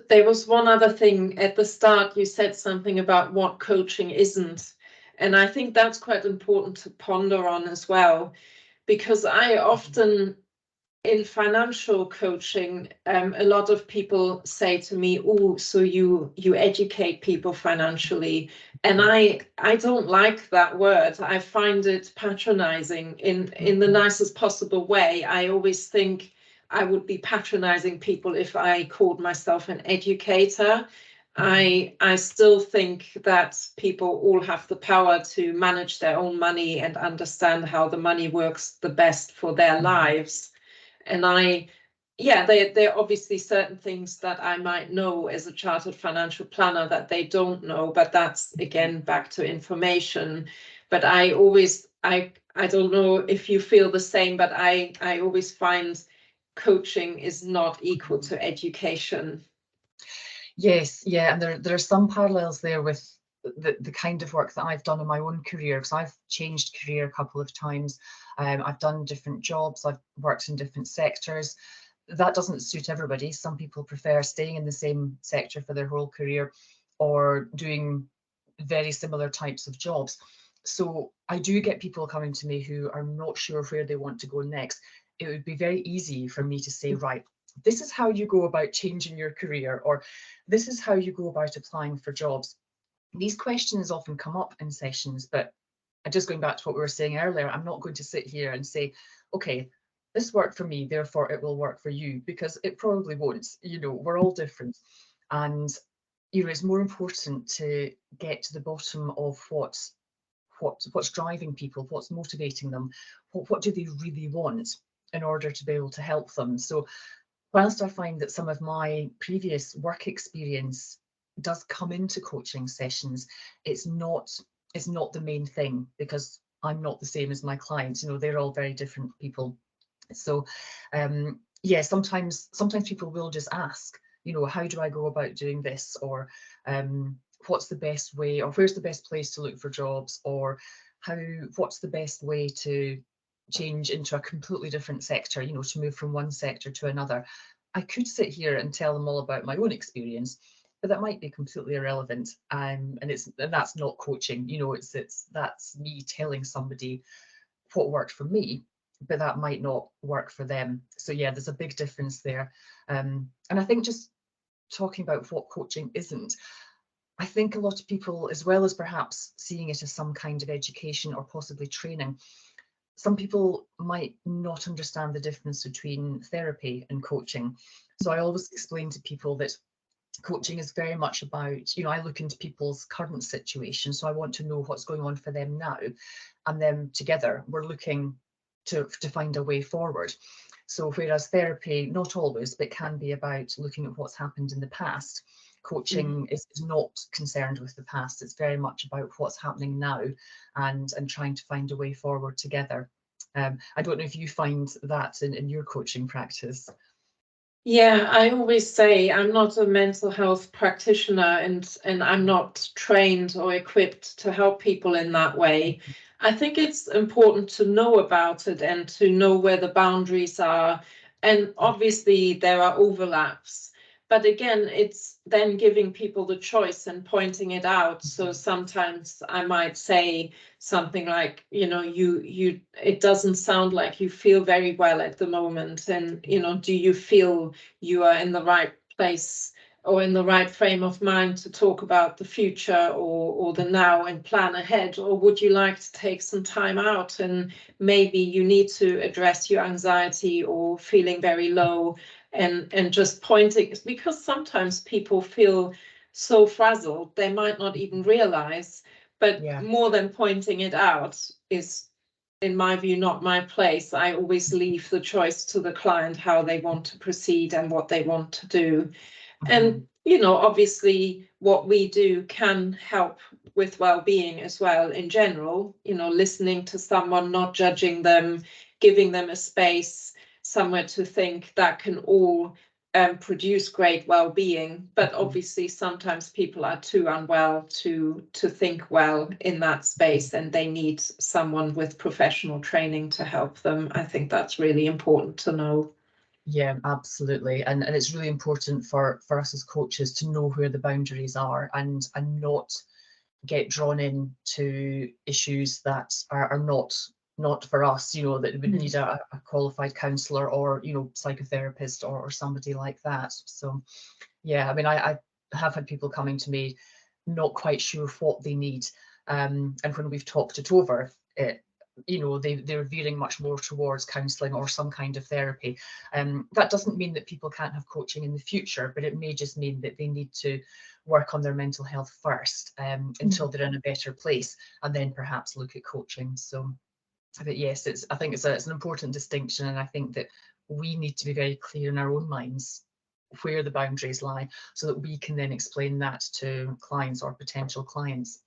there was one other thing at the start. You said something about what coaching isn't. And I think that's quite important to ponder on as well, because I often, in financial coaching, a lot of people say to me, "Oh, so you educate people financially," and I don't like that word. I find it patronizing in the nicest possible way. I always think I would be patronizing people if I called myself an educator. I still think that people all have the power to manage their own money and understand how the money works the best for their lives. And there are obviously certain things that I might know as a chartered financial planner that they don't know, but that's again back to information. But I don't know if you feel the same, but I always find coaching is not equal to education. Yes, yeah, and there are some parallels there with the kind of work that I've done in my own career, because I've changed career a couple of times. I've done different jobs, I've worked in different sectors. That doesn't suit everybody. Some people prefer staying in the same sector for their whole career, or doing very similar types of jobs. So I do get people coming to me who are not sure where they want to go next. It would be very easy for me to say, right, this is how you go about changing your career, or this is how you go about applying for jobs. These questions often come up in sessions, but just going back to what we were saying earlier, I'm not going to sit here and say, okay, this worked for me, therefore it will work for you, because it probably won't. You know, we're all different. And, you know, it's more important to get to the bottom of what's driving people, what's motivating them, what do they really want, in order to be able to help them. So whilst I find that some of my previous work experience does come into coaching sessions, it's not the main thing, because I'm not the same as my clients. You know, they're all very different people. So yeah, sometimes people will just ask, you know, how do I go about doing this, or what's the best way, or where's the best place to look for jobs, or what's the best way to change into a completely different sector, you know, to move from one sector to another. I could sit here and tell them all about my own experience, but that might be completely irrelevant. And that's not coaching, you know, that's me telling somebody what worked for me, but that might not work for them. So yeah, there's a big difference there. And I think, just talking about what coaching isn't, I think a lot of people, as well as perhaps seeing it as some kind of education or possibly training, some people might not understand the difference between therapy and coaching. So I always explain to people that coaching is very much about, you know, I look into people's current situation, so I want to know what's going on for them now, and then together we're looking to find a way forward. So whereas therapy, not always, but can be about looking at what's happened in the past, coaching is not concerned with the past. It's very much about what's happening now, and trying to find a way forward together. I don't know if you find that in your coaching practice. Yeah, I always say I'm not a mental health practitioner, and I'm not trained or equipped to help people in that way. I think it's important to know about it and to know where the boundaries are. And obviously there are overlaps. But again, it's then giving people the choice and pointing it out. So sometimes I might say something like, you know, it doesn't sound like you feel very well at the moment. And, you know, do you feel you are in the right place or in the right frame of mind to talk about the future or the now and plan ahead? Or would you like to take some time out, and maybe you need to address your anxiety or feeling very low, and just pointing, because sometimes people feel so frazzled they might not even realize. But Yeah. more than pointing it out is, in my view, not my place. I always leave the choice to the client how they want to proceed and what they want to do. And, you know, obviously what we do can help with well-being as well in general, you know, listening to someone, not judging them, giving them a space, somewhere to think, that can all produce great well-being. But obviously sometimes people are too unwell to think well in that space, and they need someone with professional training to help them. I think that's really important to know. Yeah, absolutely. And it's really important for us as coaches to know where the boundaries are, and not get drawn into issues that are not for us, you know, that would need a qualified counsellor, or, you know, psychotherapist, or somebody like that. So yeah, I mean, I have had people coming to me not quite sure what they need, and when we've talked it over, you know, they're veering much more towards counselling or some kind of therapy. That doesn't mean that people can't have coaching in the future, but it may just mean that they need to work on their mental health first, until they're in a better place, and then perhaps look at coaching. So, but yes, I think it's an important distinction, and I think that we need to be very clear in our own minds where the boundaries lie, so that we can then explain that to clients or potential clients.